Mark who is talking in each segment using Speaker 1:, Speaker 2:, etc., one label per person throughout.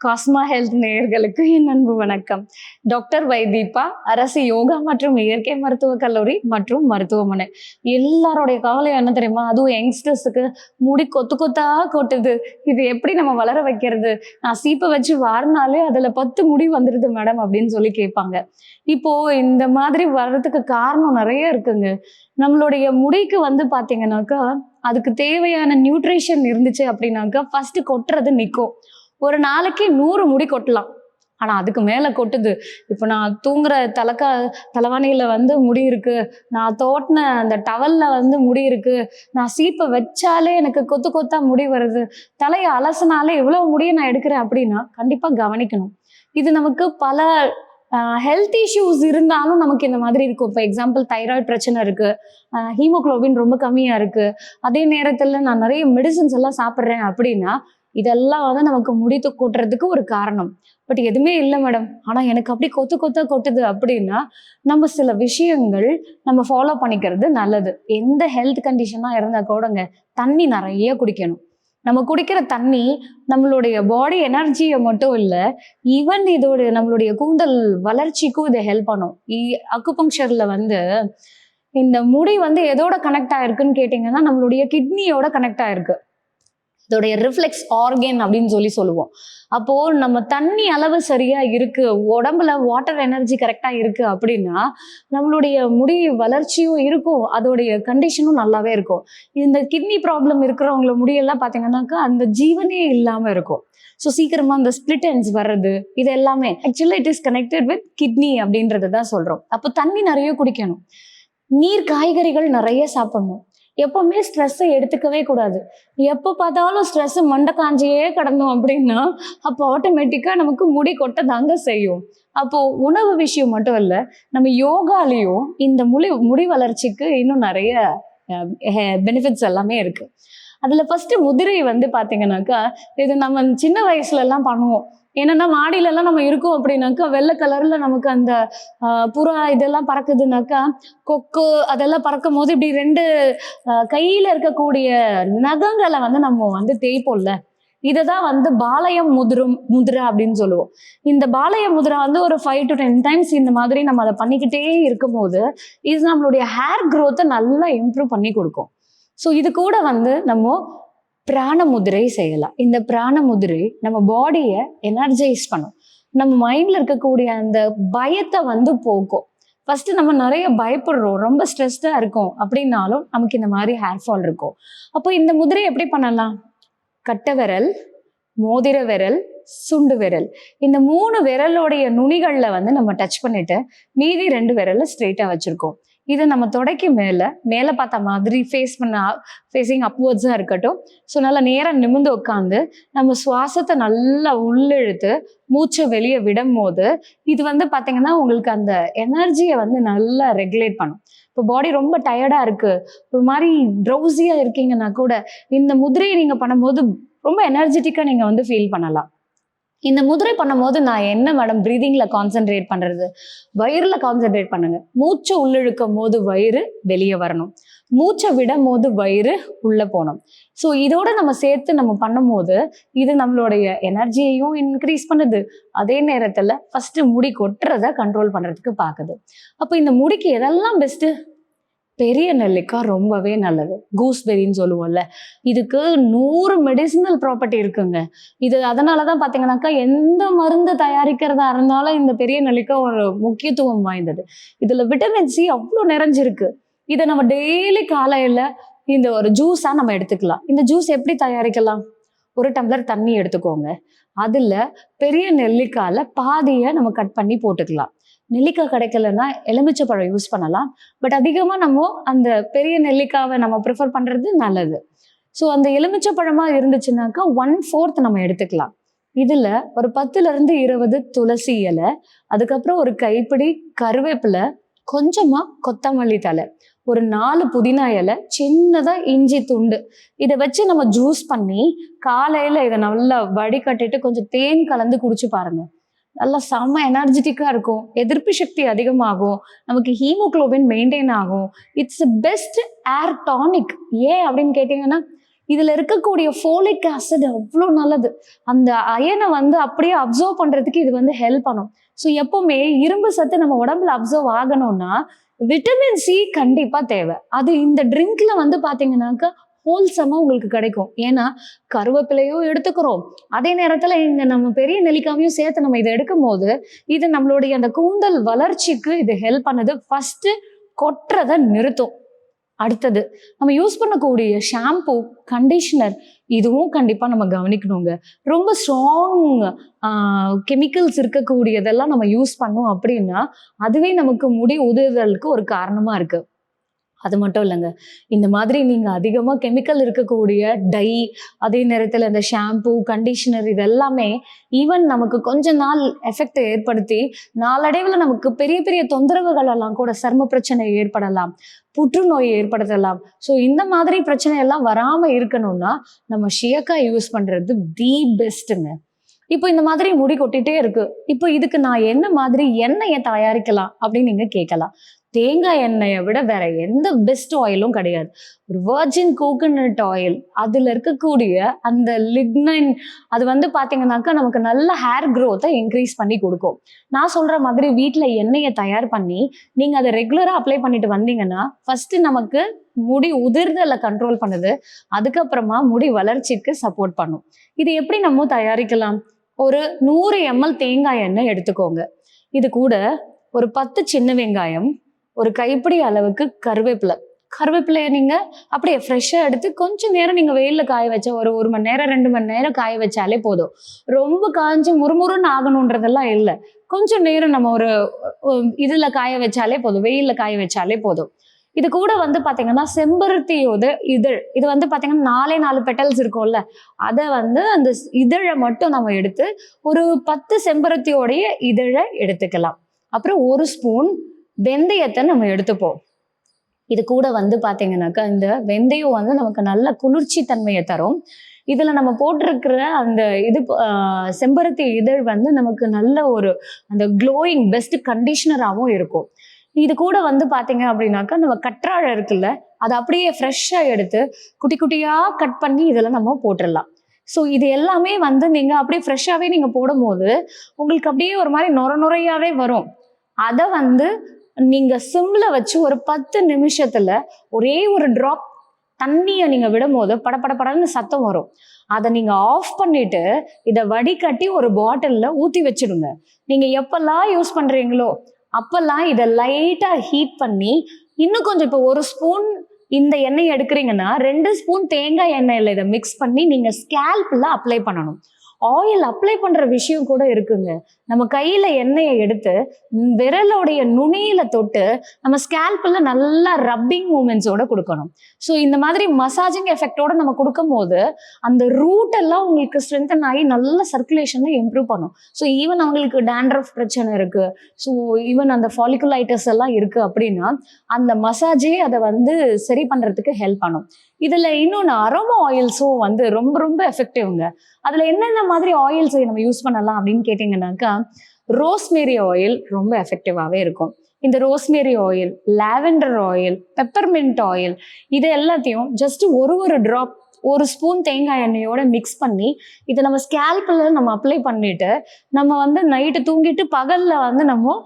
Speaker 1: Kasma health நேயர்களுக்கு என் அன்பு வணக்கம். டாக்டர் வைதீபா, அரசு யோகா மற்றும் இயற்கை மருத்துவக் கல்லூரி மற்றும் மருத்துவமனை. எல்லாருடைய கவலை என்ன தெரியுமா? அதுவும் யங்ஸ்டர்ஸுக்கு முடி கொத்து கொத்தா கொட்டுது. இது எப்படி நம்ம வளர வைக்கிறது? நான் சீப்பை வச்சு வாரினாலே அதுல 10 முடி வந்துடுது மேடம் அப்படின்னு சொல்லி கேட்பாங்க. இப்போ இந்த மாதிரி வர்றதுக்கு காரணம் நிறைய இருக்குங்க. நம்மளுடைய முடிக்கு பாத்தீங்கன்னாக்கா அதுக்கு தேவையான நியூட்ரிஷன் இருந்துச்சு அப்படின்னாக்கா ஃபர்ஸ்ட் கொட்டுறது நிற்கும். ஒரு நாளைக்கு 100 முடி கொட்டலாம். ஆனா அதுக்கு மேல கொட்டுது. இப்போ நான் தூங்குற தலைவாணியில முடி இருக்கு, நான் தோட்டின அந்த டவல்ல முடி இருக்கு, நான் சீப்பை வச்சாலே எனக்கு கொத்து கொத்தா முடி வருது, தலையை அலசினாலே இவ்வளவு முடியை நான் எடுக்கிறேன் அப்படின்னா கண்டிப்பா கவனிக்கணும். இது நமக்கு பல ஹெல்த் இஷ்யூஸ் இருந்தாலும் நமக்கு இந்த மாதிரி இருக்கும். இப்போ எக்ஸாம்பிள் தைராய்டு பிரச்சனை இருக்கு, ஹீமோகுளோபின் ரொம்ப கம்மியா இருக்கு, அதே நேரத்துல நான் நிறைய மெடிசின்ஸ் எல்லாம் சாப்பிட்றேன் அப்படின்னா இதெல்லாம் நமக்கு முடி கொட்டுறதுக்கு ஒரு காரணம். பட் எதுவுமே இல்லை மேடம், ஆனா எனக்கு அப்படி கொத்து கொத்தா கொட்டுது அப்படின்னா நம்ம சில விஷயங்கள் நம்ம ஃபாலோ பண்ணிக்கிறது நல்லது. எந்த ஹெல்த் கண்டிஷனா இருந்தா கூடங்க தண்ணி நிறைய குடிக்கணும். நம்ம குடிக்கிற தண்ணி நம்மளுடைய பாடி எனர்ஜியை மட்டும் இல்லை, ஈவன் இதோட நம்மளுடைய கூந்தல் வளர்ச்சிக்கும் இதை ஹெல்ப் பண்ணும். அக்குபங்க்சர்ல இந்த முடி எதோட கனெக்ட் ஆயிருக்குன்னு கேட்டீங்கன்னா நம்மளுடைய கிட்னியோட கனெக்ட் ஆயிருக்கு. இதோடைய ரிஃப்ளெக்ஸ் ஆர்கன் அப்படின்னு சொல்லுவோம். அப்போ நம்ம தண்ணி அளவு சரியா இருக்கு, உடம்புல வாட்டர் எனர்ஜி கரெக்டா இருக்கு அப்படின்னா நம்மளுடைய முடி வளர்ச்சியும் இருக்கும், அதோடைய கண்டிஷனும் நல்லாவே இருக்கும். இந்த கிட்னி ப்ராப்ளம் இருக்கிறவங்கள முடியெல்லாம் பார்த்தீங்கன்னாக்கா அந்த ஜீவனே இல்லாம இருக்கும். ஸோ சீக்கிரமா அந்த ஸ்பிளிட் எண்ட்ஸ் வர்றது, இது எல்லாமே actually it is connected with kidney அப்படின்றத தான் சொல்றோம். அப்போ தண்ணி நிறைய குடிக்கணும், நீர் காய்கறிகள் நிறைய சாப்பிடணும். எப்பவுமே ஸ்ட்ரெஸ்ஸை எடுத்துக்கவே கூடாது. எப்போ பார்த்தாலும் ஸ்ட்ரெஸ் மண்டை காஞ்சியே கிடந்தோம் அப்படின்னா அப்போ ஆட்டோமேட்டிக்கா நமக்கு முடி கொட்ட தாங்க செய்யும். அப்போ உணவு விஷயம் மட்டும் இல்லை, நம்ம யோகாலையும் இந்த முடி வளர்ச்சிக்கு இன்னும் நிறைய பெனிஃபிட்ஸ் எல்லாமே இருக்கு. அதுல ஃபர்ஸ்ட் முதிரை பாத்தீங்கன்னாக்கா இது நம்ம சின்ன வயசுல எல்லாம் பண்ணுவோம். என்னன்னா மாடியில எல்லாம் நம்ம இருக்கோம் அப்படின்னாக்கா வெள்ளை கலர்ல நமக்கு அந்த புறா இதெல்லாம் பறக்குதுனாக்கா கொக்கு அதெல்லாம் பறக்கும் போது இப்படி 2 கையில இருக்கக்கூடிய நகங்களை நம்ம தேய்ப்போம்ல, இததான் பாலயம் முதிரா அப்படின்னு சொல்லுவோம். இந்த பாலய முதிரா ஒரு 5 to 10 டைம்ஸ் இந்த மாதிரி நம்ம அதை பண்ணிக்கிட்டே இருக்கும் போது இது நம்மளுடைய ஹேர் க்ரோத்தை நல்லா இம்ப்ரூவ் பண்ணி கொடுக்கும். ஸோ இது கூட நம்ம பிராண முதிரை செய்யலாம். இந்த பிராண முதிரை நம்ம பாடியை எனர்ஜைஸ் பண்ணும், நம்ம மைண்ட்ல இருக்கக்கூடிய அந்த பயத்தை போக்கும். ஃபர்ஸ்ட் நம்ம நிறைய பயப்படுறோம், ரொம்ப ஸ்ட்ரெஸ்டா இருக்கும் அப்படின்னாலும் நமக்கு இந்த மாதிரி ஹேர் ஃபால் இருக்கும். அப்போ இந்த முதிரை எப்படி பண்ணலாம்? கட்ட விரல், மோதிர விரல், சுண்டு விரல், இந்த 3 விரலோடைய நுனிகள்ல நம்ம டச் பண்ணிட்டு மீதி 2 விரல ஸ்ட்ரெயிட்டா வச்சிருக்கோம். இதை நம்ம தொடைக்கு மேல பார்த்த மாதிரி ஃபேஸிங் அப்வர்ட்ஸா இருக்கட்டும். ஸோ நல்லா நேரம் நிமிர்ந்து உட்காந்து நம்ம சுவாசத்தை நல்லா உள்ளிழுத்து மூச்சை வெளியே விடும் போது இது பாத்தீங்கன்னா உங்களுக்கு அந்த எனர்ஜியை நல்லா ரெகுலேட் பண்ணும். இப்போ பாடி ரொம்ப டயர்டா இருக்கு, ஒரு மாதிரி ட்ரௌசியா இருக்கீங்கன்னா கூட இந்த முதிரையை நீங்க பண்ணும்போது ரொம்ப எனர்ஜெட்டிக்கா நீங்க ஃபீல் பண்ணலாம். இந்த முதிரை பண்ணும்போது நான் என்ன மேடம் பிரீதிங்ல கான்சென்ட்ரேட் பண்றது? வயிறுல கான்சென்ட்ரேட் பண்ணுங்க. மூச்சை உள்ளிழுக்கும் போது வயிறு வெளியே வரணும், மூச்சை விடும் போது வயிறு உள்ள போகணும். ஸோ இதோட நம்ம சேர்த்து நம்ம பண்ணும்போது இது நம்மளுடைய எனர்ஜியையும் இன்க்ரீஸ் பண்ணுது, அதே நேரத்துல ஃபர்ஸ்ட் முடி கொட்டுறத கண்ட்ரோல் பண்றதுக்கு பாக்குது. அப்போ இந்த முடிக்கு எதெல்லாம் பெஸ்ட்? பெரிய நெல்லிக்காய் ரொம்பவே நல்லது. கூஸ்பெரின்னு சொல்லுவோம்ல, இதுக்கு 100 மெடிசினல் ப்ராப்பர்ட்டி இருக்குங்க. இது அதனாலதான் பாத்தீங்கன்னாக்கா எந்த மருந்து தயாரிக்கிறதா இருந்தாலும் இந்த பெரிய நெல்லிக்காய் ஒரு முக்கியத்துவம் வாய்ந்தது. இதுல விட்டமின் சி அவ்வளோ நிறைஞ்சிருக்கு. இதை நம்ம டெய்லி காலையில இந்த ஒரு ஜூஸா நம்ம எடுத்துக்கலாம். இந்த ஜூஸ் எப்படி தயாரிக்கலாம்? 1 டம்ளர் தண்ணி எடுத்துக்கோங்க, அதுல பெரிய நெல்லிக்காயில பாதியை நம்ம கட் பண்ணி போட்டுக்கலாம். நெல்லிக்காய் கிடைக்கலன்னா எலுமிச்சை பழம் யூஸ் பண்ணலாம். பட் அதிகமா நம்ம அந்த பெரிய நெல்லிக்காவை நம்ம ப்ரிஃபர் பண்றது நல்லது. ஸோ அந்த எலுமிச்சை பழமா இருந்துச்சுன்னாக்கா 1/4 நம்ம எடுத்துக்கலாம். இதுல ஒரு 10-20 துளசி இலை, அதுக்கப்புறம் ஒரு கைப்பிடி கருவேப்பிலை, கொஞ்சமா கொத்தமல்லி தலை, ஒரு 4 புதினா இலை, சின்னதா இஞ்சி துண்டு, இதை வச்சு நம்ம ஜூஸ் பண்ணி காலையில இதை நல்லா வடிகட்டிட்டு கொஞ்சம் தேன் கலந்து குடிச்சு பாருங்க. நல்லா செம்ம எனர்ஜெட்டிக்கா இருக்கும், எதிர்ப்பு சக்தி அதிகமாகும், நமக்கு ஹீமோகுளோபின் மெயின்டைன் ஆகும். It's best air tonic. ஏன் அப்படின்னு கேட்டீங்கன்னா இதுல இருக்கக்கூடிய ஃபோலிக் ஆசிட் அவ்வளோ நல்லது. அந்த அயனை வந்து அப்படியே அப்சர்வ் பண்றதுக்கு இது வந்து ஹெல்ப் பண்ணும். ஸோ எப்பவுமே இரும்பு சத்து நம்ம உடம்புல அப்சர்வ் ஆகணும்னா விட்டமின் சி கண்டிப்பா தேவை. அது இந்த ட்ரிங்க்ல வந்து பாத்தீங்கன்னாக்கா ஹோல்சமா உங்களுக்கு கிடைக்கும். ஏன்னா கருவேப்பிலையும் எடுத்துக்கிறோம், அதே நேரத்துல இங்க நம்ம பெரிய நெல்லிக்காவையும் சேர்த்து நம்ம இதை எடுக்கும் போது இது நம்மளுடைய அந்த கூந்தல் வளர்ச்சிக்கு இது ஹெல்ப் பண்ணுது. ஃபர்ஸ்ட் கொட்டுறதை நிறுத்தும். அடுத்தது நம்ம யூஸ் பண்ணக்கூடிய ஷாம்பு, கண்டிஷனர் இதுவும் கண்டிப்பா நம்ம கவனிக்கணுங்க. ரொம்ப ஸ்ட்ராங் கெமிக்கல்ஸ் இருக்கக்கூடியதெல்லாம் நம்ம யூஸ் பண்ணோம் அப்படின்னா அதுவே நமக்கு முடி உதிர்தலுக்கு ஒரு காரணமா இருக்கு. அது மட்டும் இல்லைங்க, இந்த மாதிரி நீங்க அதிகமா கெமிக்கல் இருக்கக்கூடிய டை, அதே நேரத்துல இந்த ஷாம்பு, கண்டிஷனர் இது எல்லாமே ஈவன் நமக்கு கொஞ்ச நாள் எஃபெக்ட் ஏற்படுத்தி நாளடைவுல நமக்கு பெரிய பெரிய தொந்தரவுகள் எல்லாம் கூட, சர்ம பிரச்சனை ஏற்படலாம், புற்றுநோய் ஏற்படுத்தலாம். ஸோ இந்த மாதிரி பிரச்சனை எல்லாம் வராம இருக்கணும்னா நம்ம ஷியக்காய் யூஸ் பண்றது தி பெஸ்ட்டுங்க. இப்போ இந்த மாதிரி முடி கொட்டிட்டே இருக்கு, இப்போ இதுக்கு நான் என்ன மாதிரி எண்ணெயை தயாரிக்கலாம் அப்படின்னு நீங்க கேட்கலாம். தேங்காய் எண்ணெயை விட வேற எந்த பெஸ்ட் ஆயிலும் கிடையாது. ஒரு வர்ஜின் கோகனட் ஆயில், அதுல இருக்கக்கூடிய அந்த லிக்னைன் அது வந்து பாத்தீங்கன்னாக்கா நமக்கு நல்ல ஹேர் க்ரோத்தை இன்க்ரீஸ் பண்ணி கொடுக்கும். நான் சொல்ற மாதிரி வீட்டுல எண்ணெயை தயார் பண்ணி நீங்க அதை ரெகுலரா அப்ளை பண்ணிட்டு வந்தீங்கன்னா ஃபர்ஸ்ட் நமக்கு முடி உதிர்தலை கண்ட்ரோல் பண்ணுது, அதுக்கப்புறமா முடி வளர்ச்சிக்கு சப்போர்ட் பண்ணும். இது எப்படி நம்ம தயாரிக்கலாம்? ஒரு 100 ml தேங்காய் எண்ணெய் எடுத்துக்கோங்க. இது கூட ஒரு 10 சின்ன வெங்காயம், ஒரு கைப்பிடி அளவுக்கு கருவேப்பிலையை நீங்க அப்படியே ஃப்ரெஷ்ஷா எடுத்து கொஞ்சம் நேரம் நீங்க வெயில்ல காய வச்ச ஒரு 1 மணி நேரம் 2 மணி நேரம் காய வச்சாலே போதும். ரொம்ப காய்ஞ்சு முறுமுறுன்னு ஆகணுன்றதெல்லாம் இல்லை. கொஞ்சம் நேரம் நம்ம ஒரு இதுல காய வச்சாலே போதும், வெயில்ல காய வச்சாலே போதும். இது கூட வந்து பாத்தீங்கன்னா செம்பருத்தியோட இதழ், இது வந்து பாத்தீங்கன்னா 4 பெட்டல்ஸ் இருக்கும்ல, அதை வந்து அந்த இதழை மட்டும் நம்ம எடுத்து ஒரு 10 செம்பருத்தியோடைய இதழை எடுத்துக்கலாம். அப்புறம் 1 ஸ்பூன் வெந்தயத்தை நம்ம எடுத்துப்போம். இது கூட வந்து பாத்தீங்கன்னாக்கா இந்த வெந்தயம் வந்து நமக்கு நல்ல குளிர்ச்சி தன்மையை தரும். இதுல நம்ம போட்டிருக்கிற அந்த இது செம்பருத்தி இதழ் வந்து நமக்கு நல்ல ஒரு அந்த க்ளோயிங் பெஸ்ட் கண்டிஷனராகவும் இருக்கும். இது கூட வந்து பாத்தீங்க அப்படின்னாக்கா நம்ம கற்றாழை இருக்குல்ல, அதை அப்படியே ஃப்ரெஷ்ஷா எடுத்து குட்டி குட்டியா கட் பண்ணி இதுல நம்ம போட்டுடலாம். ஸோ இது எல்லாமே வந்து நீங்க அப்படியே ஃப்ரெஷ்ஷாவே நீங்க போடும் போது உங்களுக்கு அப்படியே ஒரு மாதிரி நுரையாவே வரும். அதை வந்து நீங்க சிம்ல வச்சு ஒரு 10 நிமிஷத்துல ஒரே ஒரு டிராப் தண்ணியை நீங்க விடும் போது படன்னு சத்தம் வரும். அதை நீங்க ஆஃப் பண்ணிட்டு இதை வடிகட்டி ஒரு பாட்டில்ல ஊத்தி வச்சிடுங்க. நீங்க எப்பெல்லாம் யூஸ் பண்றீங்களோ அப்பெல்லாம் இதை லைட்டா ஹீட் பண்ணி இன்னும் கொஞ்சம், இப்போ 1 ஸ்பூன் இந்த எண்ணெய் எடுக்கிறீங்கன்னா 2 ஸ்பூன் தேங்காய் எண்ணெயில இதை மிக்ஸ் பண்ணி நீங்க ஸ்கேல்ப்ல அப்ளை பண்ணணும். ஆயில் அப்ளை பண்ற விஷயம் கூட இருக்குங்க. நம்ம கையில எண்ணெயை எடுத்து விரலோடைய நுனியில தொட்டு நம்ம ஸ்கேல்ப்ல நல்லா ரப்பிங் மூமெண்ட்ஸோட கொடுக்கணும். ஸோ இந்த மாதிரி மசாஜிங் எஃபெக்டோட நம்ம கொடுக்கும் போது அந்த ரூட் எல்லாம் உங்களுக்கு ஸ்ட்ரென்தன் ஆகி நல்ல சர்க்குலேஷனை இம்ப்ரூவ் பண்ணும். ஸோ ஈவன் அவங்களுக்கு டேண்ட்ரஃப் பிரச்சனை இருக்கு, ஸோ ஈவன் அந்த ஃபாலிகுலைட்டிஸ் எல்லாம் இருக்கு அப்படின்னா அந்த மசாஜே அதை வந்து சரி பண்றதுக்கு ஹெல்ப் பண்ணும். இதுல இன்னொன்று அரோமா ஆயில்ஸும் வந்து ரொம்ப ரொம்ப எஃபெக்டிவ்ங்க. அதுல என்னென்ன மாதிரி ஆயில்ஸ் நம்ம யூஸ் பண்ணலாம் அப்படின்னு கேட்டீங்கன்னாக்கா ரோஸ்மேரி ஆயில் ரொம்ப எஃபெக்டிவாவே இருக்கும். இந்த rosemary oil, lavender oil, peppermint oil, இது எல்லாத்தையும் ஜஸ்ட் ஒரு டிராப் 1 ஸ்பூன் தேங்காய் எண்ணெயோட மிக்ஸ் பண்ணி இதை நம்ம ஸ்கேல்ப்ல நம்ம அப்ளை பண்ணிட்டு நம்ம வந்து நைட்டு தூங்கிட்டு பகல்ல வந்து நம்ம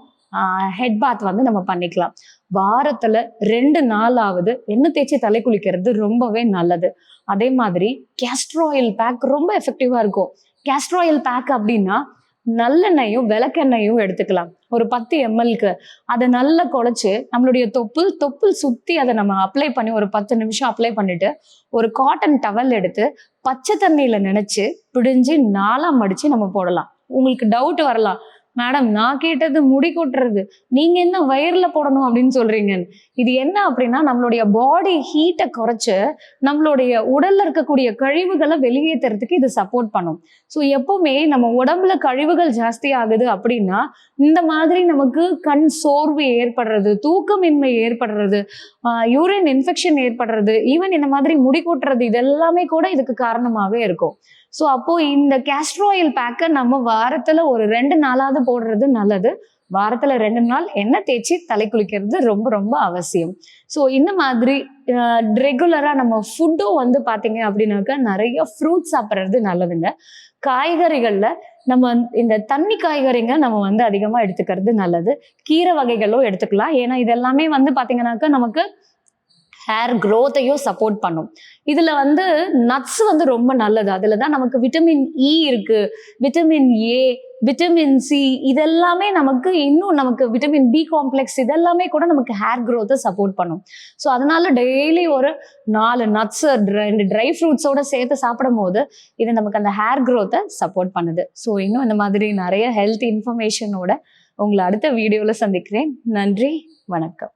Speaker 1: ஹெட் பாத் வந்து நம்ம பண்ணிக்கலாம். வாரத்துல 2 நாளாவது எண்ணெய் தேய்ச்சி தலை குளிக்கிறது ரொம்பவே நல்லது. அதே மாதிரி கேஸ்டர் ஆயில் பேக் ரொம்ப எஃபெக்டிவா இருக்கும். கேஸ்டர் ஆயில் பேக் அப்படின்னா நல்லெண்ணெயும் விளக்கெண்ணெயும் எடுத்துக்கலாம். ஒரு 10 mlக்கு அதை நல்லா குழைச்சு நம்மளுடைய தொப்புள் சுத்தி அதை நம்ம அப்ளை பண்ணி ஒரு 10 நிமிஷம் அப்ளை பண்ணிட்டு ஒரு காட்டன் டவல் எடுத்து பச்சை தண்ணியில நினைச்சு பிடிஞ்சு 4ஆ மடிச்சு நம்ம போடலாம். உங்களுக்கு டவுட் வரலாம், மேடம் நான் கேட்டது முடி கொட்டுறது, நீங்க என்ன வயர்ல போடணும் அப்படின்னு சொல்றீங்கன்னு. இது என்ன அப்படின்னா நம்மளுடைய பாடி ஹீட்டை குறைச்சு நம்மளுடைய உடல்ல இருக்கக்கூடிய கழிவுகளை வெளியேற்றுறதுக்கு இது சப்போர்ட் பண்ணும். ஸோ எப்பவுமே நம்ம உடம்புல கழிவுகள் ஜாஸ்தி ஆகுது அப்படின்னா இந்த மாதிரி நமக்கு கண் சோர்வு ஏற்படுறது, தூக்கமின்மை ஏற்படுறது, யூரின் இன்ஃபெக்ஷன் ஏற்படுறது, ஈவன் இந்த மாதிரி முடி கொட்டுறது, இதெல்லாமே கூட இதுக்கு காரணமாவே இருக்கும். ஸோ அப்போ இந்த கேஸ்டர் ஆயில் பேக்கை நம்ம வாரத்துல ஒரு 2 நாளாவது போடுறது நல்லது. வாரத்துல 2 நாள் எண்ணெய் தேய்ச்சி தலை குளிக்கிறது ரொம்ப ரொம்ப அவசியம். ஸோ இந்த மாதிரி ரெகுலரா நம்ம ஃபுட்டும் வந்து பாத்தீங்க அப்படின்னாக்கா நிறைய ஃப்ரூட்ஸ் சாப்பிட்றது நல்லதுங்க. காய்கறிகள்ல நம்ம இந்த தண்ணி காய்கறிங்க நம்ம வந்து அதிகமா எடுத்துக்கிறது நல்லது. கீரை வகைகளும் எடுத்துக்கலாம். ஏன்னா இதெல்லாமே வந்து பாத்தீங்கன்னாக்கா நமக்கு ஹேர் க்ரோத்தையும் சப்போர்ட் பண்ணும். இதுல வந்து நட்ஸ் வந்து ரொம்ப நல்லது. அதுலதான் நமக்கு விட்டமின் இ இருக்கு, விட்டமின் ஏ, விட்டமின் சி, இதெல்லாமே நமக்கு இன்னும் நமக்கு விட்டமின் பி காம்ப்ளெக்ஸ் இதெல்லாமே கூட நமக்கு ஹேர் க்ரோத்தை சப்போர்ட் பண்ணும். ஸோ அதனால டெய்லி ஒரு 4 நட்ஸ் 2 ட்ரை ஃப்ரூட்ஸோட சேர்த்து சாப்பிடும் போது இது நமக்கு அந்த ஹேர் க்ரோத்தை சப்போர்ட் பண்ணுது. ஸோ இன்னும் இந்த மாதிரி நிறைய ஹெல்த் இன்ஃபர்மேஷனோட உங்களை அடுத்த வீடியோல சந்திக்கிறேன். நன்றி, வணக்கம்.